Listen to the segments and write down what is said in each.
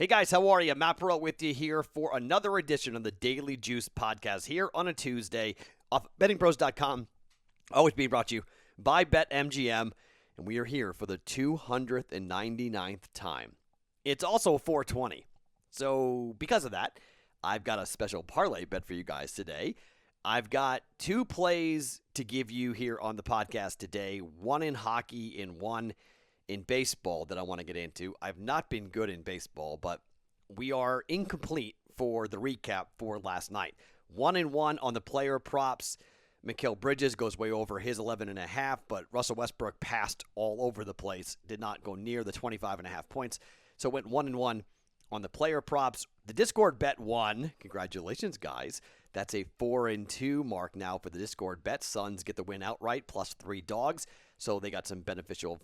Hey guys, how are you? Matt Perrault with you here for another edition of the Daily Juice podcast here on a Tuesday off BettingPros.com. Always being brought to you by BetMGM, and we are here for the 299th time. It's also 420, so because of that, I've got a special parlay bet for you guys today. I've got two plays to give you here on the podcast today, one in hockey and one in baseball that I want to get into. I've not been good in baseball, but we are incomplete for the recap for last night. 1-1 on the player props. Mikal Bridges goes way over his 11.5, but Russell Westbrook passed all over the place, did not go near the 25.5 points, so went 1-1 on the player props. The Discord bet won. Congratulations, guys. That's a 4-2 mark now for the Discord bet. Suns get the win outright, plus 3 dogs. So they got some beneficial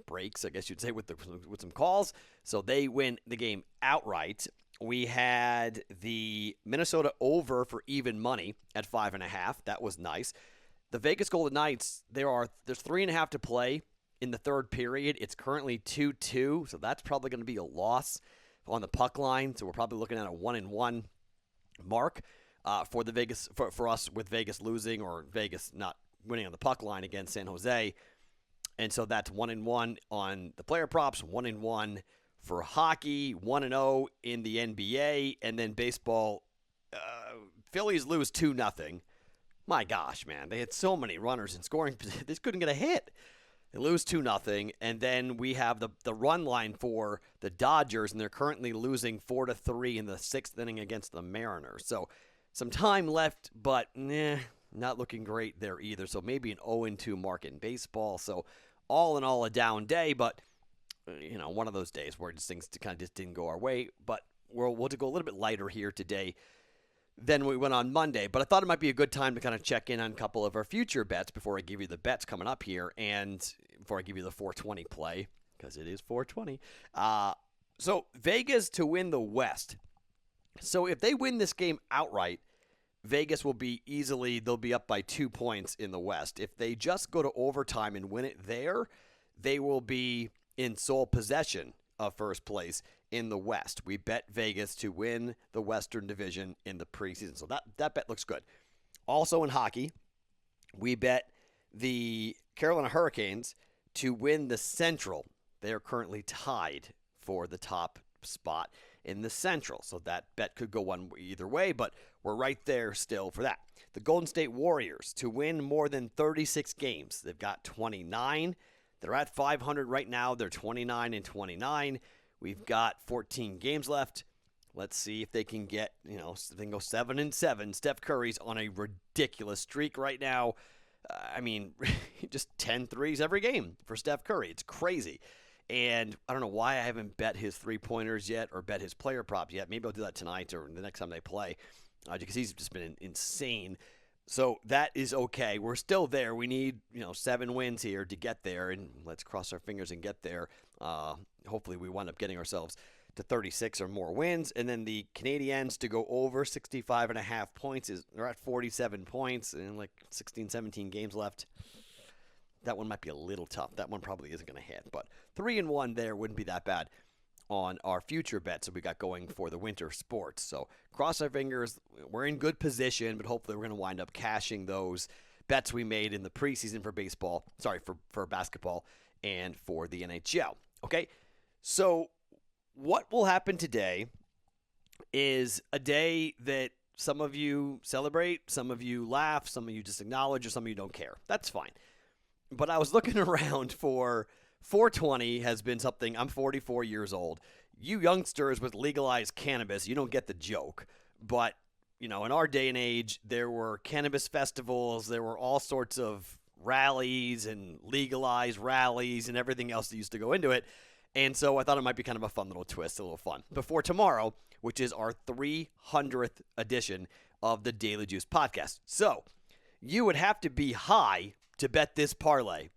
breaks, I guess you'd say, with some calls. So they win the game outright. We had the Minnesota over for even money at 5.5. That was nice. The Vegas Golden Knights, there's 3.5 to play in the third period. It's currently 2-2, so that's probably going to be a loss on the puck line. So we're probably looking at a 1-1 mark for the Vegas for us, with Vegas losing or Vegas not winning on the puck line against San Jose. And so that's 1-1 on the player props, 1-1 for hockey, 1-0 in the NBA, and then baseball. Phillies lose 2-0. My gosh, man, they had so many runners in scoring position, they just couldn't get a hit. They lose 2-0, and then we have the run line for the Dodgers, and they're currently losing 4-3 in the 6th inning against the Mariners. So some time left, but not looking great there either. So maybe an 0-2 mark in baseball. So all in all, a down day, but one of those days where things kind of just didn't go our way. But we'll go a little bit lighter here today than we went on Monday. But I thought it might be a good time to kind of check in on a couple of our future bets before I give you the bets coming up here, and before I give you the 420 play, because it is 420. So Vegas to win the West. So if they win this game outright, Vegas will be they'll be up by 2 points in the West. If they just go to overtime and win it there, they will be in sole possession of first place in the West. We bet Vegas to win the Western Division in the preseason. So that bet looks good. Also in hockey, we bet the Carolina Hurricanes to win the Central. They are currently tied for the top spot in the Central. So that bet could go either way, but we're right there still for that. The Golden State Warriors to win more than 36 games. They've got 29. They're at 500 right now. They're 29-29. We've got 14 games left. Let's see if they can get, if they can go 7-7. Steph Curry's on a ridiculous streak right now. Just 10 threes every game for Steph Curry. It's crazy. And I don't know why I haven't bet his three-pointers yet or bet his player props yet. Maybe I'll do that tonight or the next time they play, because he's just been insane. So that is okay. We're still there. We need 7 wins here to get there, and let's cross our fingers and get there. Hopefully we wind up getting ourselves to 36 or more wins. And then the Canadiens to go over 65.5 points. They're at 47 points and like 16, 17 games left. That one might be a little tough. That one probably isn't going to hit. But 3-1 there wouldn't be that bad on our future bets that we got going for the winter sports. So cross our fingers. We're in good position, but hopefully we're going to wind up cashing those bets we made in the preseason for baseball. Sorry, for basketball and for the NHL. Okay, so what will happen today is a day that some of you celebrate, some of you laugh, some of you just acknowledge, or some of you don't care. That's fine. But I was looking around for 420 has been something. I'm 44 years old. You youngsters with legalized cannabis, you don't get the joke. But, in our day and age, there were cannabis festivals. There were all sorts of rallies and legalized rallies and everything else that used to go into it. And so I thought it might be kind of a fun little twist, a little fun. Before tomorrow, which is our 300th edition of the Daily Juice podcast. So you would have to be high to bet this parlay,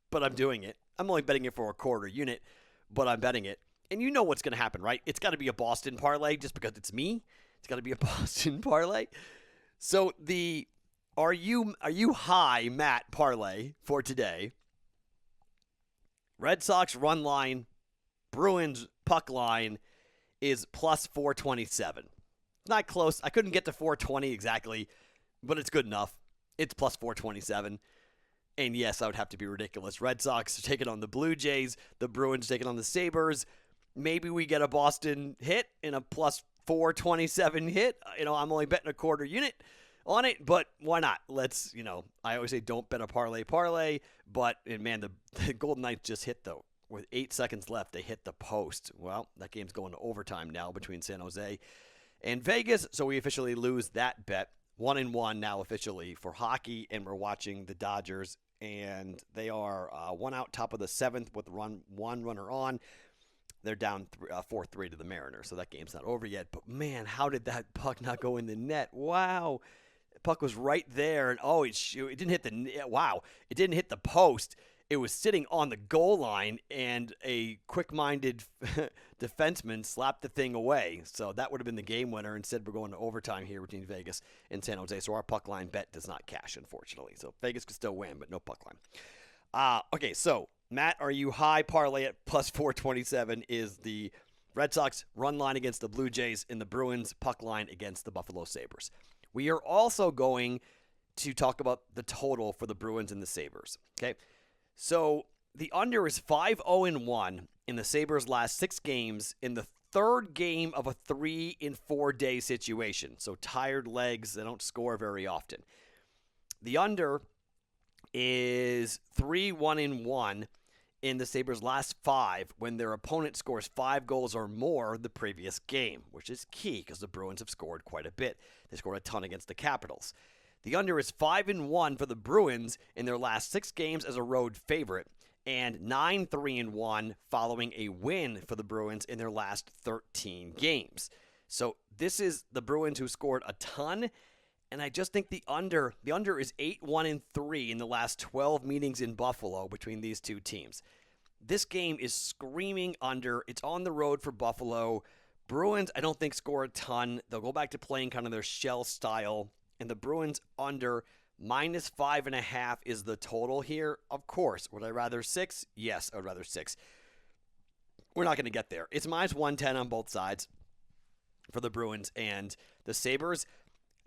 but I'm doing it. I'm only betting it for a quarter unit, but I'm betting it. And you know what's going to happen, right? It's got to be a Boston parlay just because it's me. It's got to be a Boston parlay. So the are you high, Matt, parlay for today? Red Sox run line, Bruins puck line, is plus 427. Not close. I couldn't get to 420 exactly, but it's good enough. It's plus 427. And yes, I would have to be ridiculous. Red Sox are taking on the Blue Jays. The Bruins taking on the Sabres. Maybe we get a Boston hit in a plus 427 hit. I'm only betting a quarter unit on it, but why not? Let's, I always say don't bet a parlay, but, man, the Golden Knights just hit, though. With 8 seconds left, they hit the post. Well, that game's going to overtime now between San Jose and Vegas, so we officially lose that bet. 1-1 now officially for hockey, and we're watching the Dodgers, and they are one out, top of the seventh with one runner on. They're down 4-3 to the Mariners, so that game's not over yet. But, man, how did that puck not go in the net? Wow. The puck was right there, and, it didn't hit it didn't hit the post. It was sitting on the goal line, and a quick-minded defenseman slapped the thing away. So that would have been the game winner. Instead, we're going to overtime here between Vegas and San Jose. So our puck line bet does not cash, unfortunately. So Vegas could still win, but no puck line. Okay, so Matt, are you high? Parlay at plus 427 is the Red Sox run line against the Blue Jays and the Bruins puck line against the Buffalo Sabres. We are also going to talk about the total for the Bruins and the Sabres. Okay. So the under is 5-0-1 in the Sabres' last 6 games in the third game of a 3-in-4 day situation. So tired legs, they don't score very often. The under is 3-1-1 in the Sabres' last 5 when their opponent scores 5 goals or more the previous game, which is key because the Bruins have scored quite a bit. They scored a ton against the Capitals. The under is 5-1 for the Bruins in their last 6 games as a road favorite, and 9-3-1 following a win for the Bruins in their last 13 games. So this is the Bruins who scored a ton, and I just think the under is 8-1-3 in the last 12 meetings in Buffalo between these two teams. This game is screaming under. It's on the road for Buffalo. Bruins, I don't think, score a ton. They'll go back to playing kind of their shell style. And the Bruins under minus 5.5 is the total here. Of course. Would I rather 6? Yes, I would rather 6. We're not going to get there. It's minus 110 on both sides for the Bruins and the Sabres.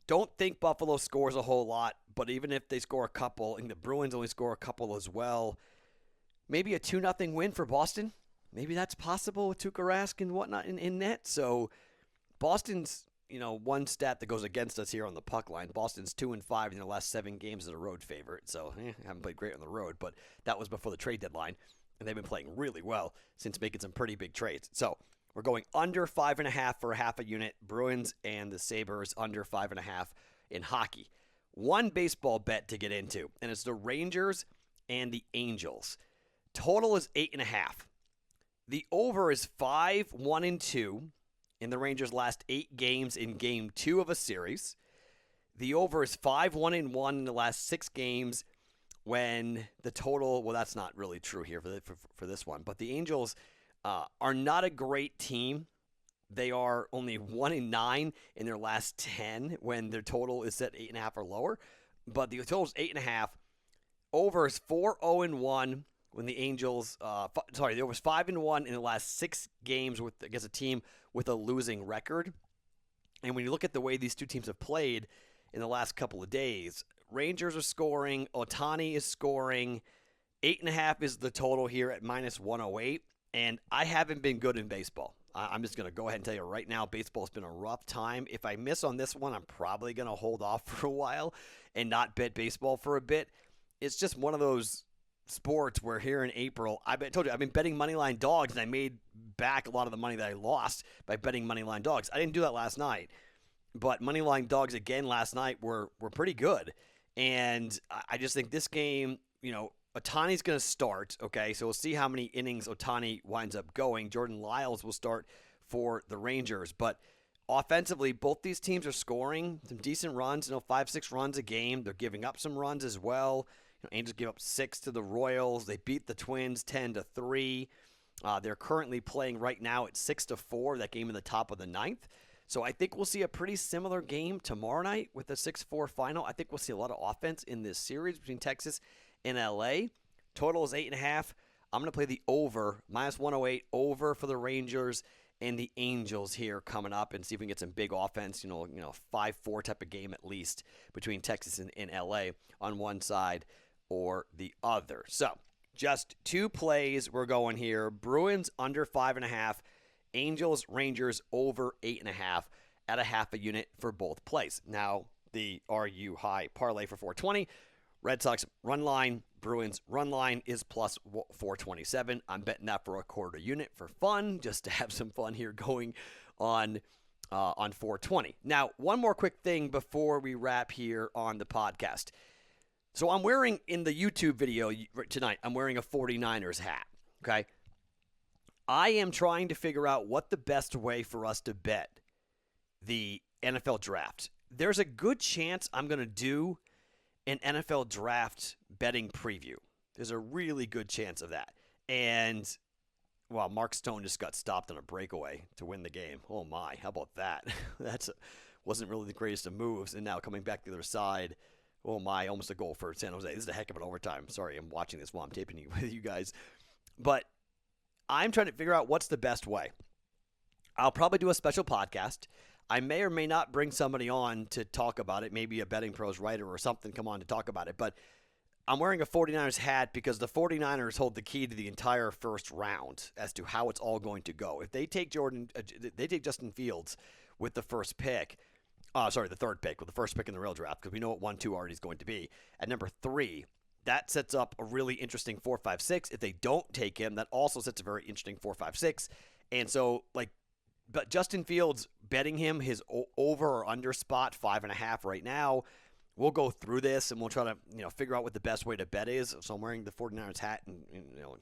Don't think Buffalo scores a whole lot, but even if they score a couple, and the Bruins only score a couple as well, maybe a 2-0 win for Boston. Maybe that's possible with Tuukka Rask and whatnot in net. So Boston's, one stat that goes against us here on the puck line. Boston's 2-5 in their last 7 games as a road favorite. So, haven't played great on the road, but that was before the trade deadline. And they've been playing really well since making some pretty big trades. So, we're going under 5.5 for a half a unit. Bruins and the Sabres under 5.5 in hockey. One baseball bet to get into, and it's the Rangers and the Angels. Total is 8.5. The over is 5-1-2. In the Rangers' last 8 games in Game 2 of a series. The over is 5-1-1 in the last 6 games when the total, well, that's not really true here for this one, but the Angels are not a great team. They are only 1-9 in their last 10 when their total is set 8.5 or lower, but the total is 8.5. Over is 4-0-1 when the Angels, the over is 5-1 in the last 6 games against a team with a losing record. And when you look at the way these two teams have played in the last couple of days, Rangers are scoring, Ohtani is scoring, 8.5 is the total here at minus 108, and I haven't been good in baseball. I'm just going to go ahead and tell you right now, baseball's been a rough time. If I miss on this one, I'm probably going to hold off for a while and not bet baseball for a bit. It's just one of those sports where here in April, I told you, I've been betting moneyline dogs, and I made back a lot of the money that I lost by betting moneyline dogs. I didn't do that last night, but moneyline dogs again last night were pretty good. And I just think this game, Ohtani's going to start, okay? So we'll see how many innings Ohtani winds up going. Jordan Lyles will start for the Rangers. But offensively, both these teams are scoring some decent runs, 5-6 runs a game. They're giving up some runs as well. Angels give up 6 to the Royals. They beat the Twins 10-3. They're currently playing right now at 6-4, that game in the top of the 9th. So I think we'll see a pretty similar game tomorrow night with a 6-4 final. I think we'll see a lot of offense in this series between Texas and LA. Total is 8.5. I'm going to play the over, minus 108, over for the Rangers and the Angels here coming up, and see if we can get some big offense, 5-4 type of game at least between Texas and LA on one side or the other. So just 2 plays we're going here. Bruins under 5.5, Angels, Rangers over 8.5 at a half a unit for both plays. Now, the RU high parlay for 420, Red Sox run line, Bruins run line is plus 427. I'm betting that for a quarter unit for fun, just to have some fun here going on 420. Now, one more quick thing before we wrap here on the podcast. So I'm wearing, in the YouTube video tonight, I'm wearing a 49ers hat, okay? I am trying to figure out what the best way for us to bet the NFL draft. There's a good chance I'm going to do an NFL draft betting preview. There's a really good chance of that. And, well, Mark Stone just got stopped on a breakaway to win the game. Oh, my. How about that? Wasn't really the greatest of moves. And now coming back the other side, oh, my, almost a goal for San Jose. This is a heck of an overtime. Sorry, I'm watching this while I'm taping you with you guys. But I'm trying to figure out what's the best way. I'll probably do a special podcast. I may or may not bring somebody on to talk about it, maybe a BettingPros writer or something come on to talk about it. But I'm wearing a 49ers hat because the 49ers hold the key to the entire first round as to how it's all going to go. If they take Justin Fields with the first pick, the third pick, with the first pick in the real draft, because we know what 1-2 already is going to be. At number 3, that sets up a really interesting 4-5-6. If they don't take him, that also sets a very interesting 4-5-6. And so, but Justin Fields, betting him his over or under spot, 5.5 right now. We'll go through this and we'll try to figure out what the best way to bet is. So I'm wearing the 49ers hat and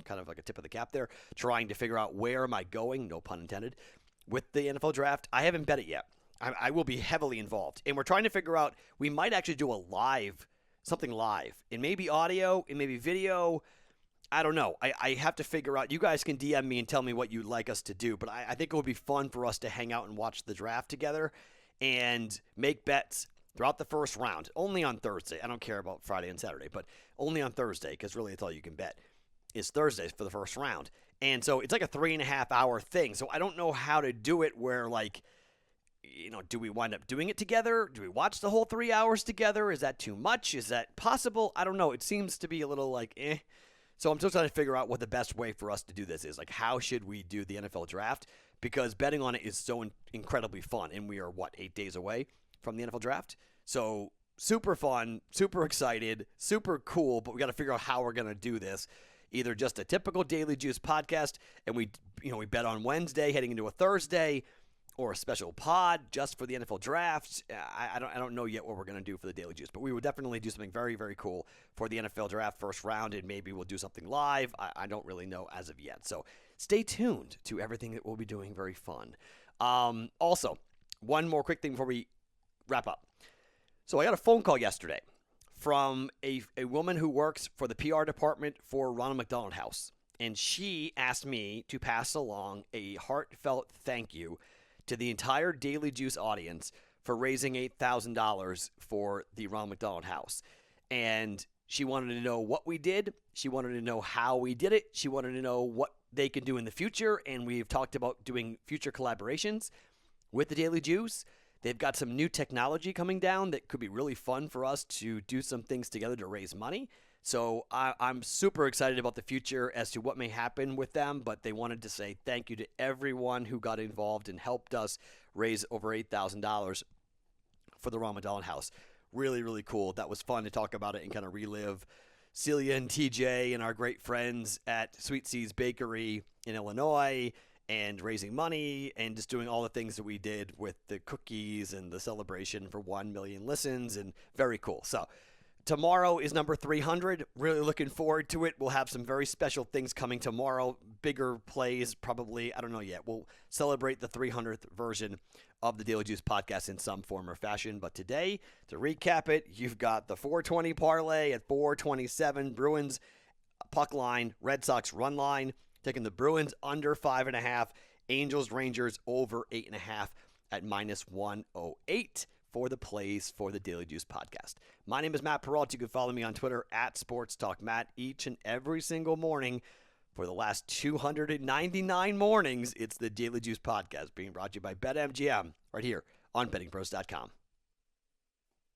kind of like a tip of the cap there, trying to figure out where am I going, no pun intended, with the NFL draft. I haven't bet it yet. I will be heavily involved. And we're trying to figure out, we might actually do something live. It may be audio, it may be video. I don't know. I have to figure out. You guys can DM me and tell me what you'd like us to do. But I think it would be fun for us to hang out and watch the draft together and make bets throughout the first round. Only on Thursday. I don't care about Friday and Saturday, but only on Thursday, because really that's all you can bet is Thursdays for the first round. And so it's like a 3.5 hour thing. So I don't know how to do it where, do we wind up doing it together? Do we watch the whole 3 hours together? Is that too much? Is that possible? I don't know. It seems to be a little eh. So I'm still trying to figure out what the best way for us to do this is. How should we do the NFL draft? Because betting on it is so incredibly fun. And we are, 8 days away from the NFL draft? So super fun, super excited, super cool. But we got to figure out how we're going to do this. Either just a typical Daily Juice podcast, and we bet on Wednesday heading into a Thursday, or a special pod just for the NFL draft. I don't know yet what we're going to do for the Daily Juice, but we would definitely do something very, very cool for the NFL draft first round, and maybe we'll do something live. I don't really know as of yet. So stay tuned to everything that we'll be doing. Very fun. Also, one more quick thing before we wrap up. So I got a phone call yesterday from a woman who works for the PR department for Ronald McDonald House, and she asked me to pass along a heartfelt thank you to the entire Daily Juice audience for raising $8,000 for the Ronald McDonald House. And she wanted to know what we did. She wanted to know how we did it. She wanted to know what they can do in the future. And we've talked about doing future collaborations with the Daily Juice. They've got some new technology coming down that could be really fun for us to do some things together to raise money. So I'm super excited about the future as to what may happen with them, but they wanted to say thank you to everyone who got involved and helped us raise over $8,000 for the Ronald McDonald House. Really, really cool. That was fun to talk about it and kind of relive Celia and TJ and our great friends at Sweet Seas Bakery in Illinois and raising money and just doing all the things that we did with the cookies and the celebration for 1 million listens, and very cool. So tomorrow is number 300. Really looking forward to it. We'll have some very special things coming tomorrow. Bigger plays, probably. I don't know yet. We'll celebrate the 300th version of the Daily Juice podcast in some form or fashion. But today, to recap it, you've got the 420 parlay at 427. Bruins puck line, Red Sox run line. Taking the Bruins under 5.5. Angels, Rangers over 8.5 at -108. For the plays for the Daily Juice podcast. My name is Matt Perrault. You can follow me on Twitter at SportsTalkMatt each and every single morning. For the last 299 mornings, it's the Daily Juice Podcast being brought to you by BetMGM right here on BettingPros.com.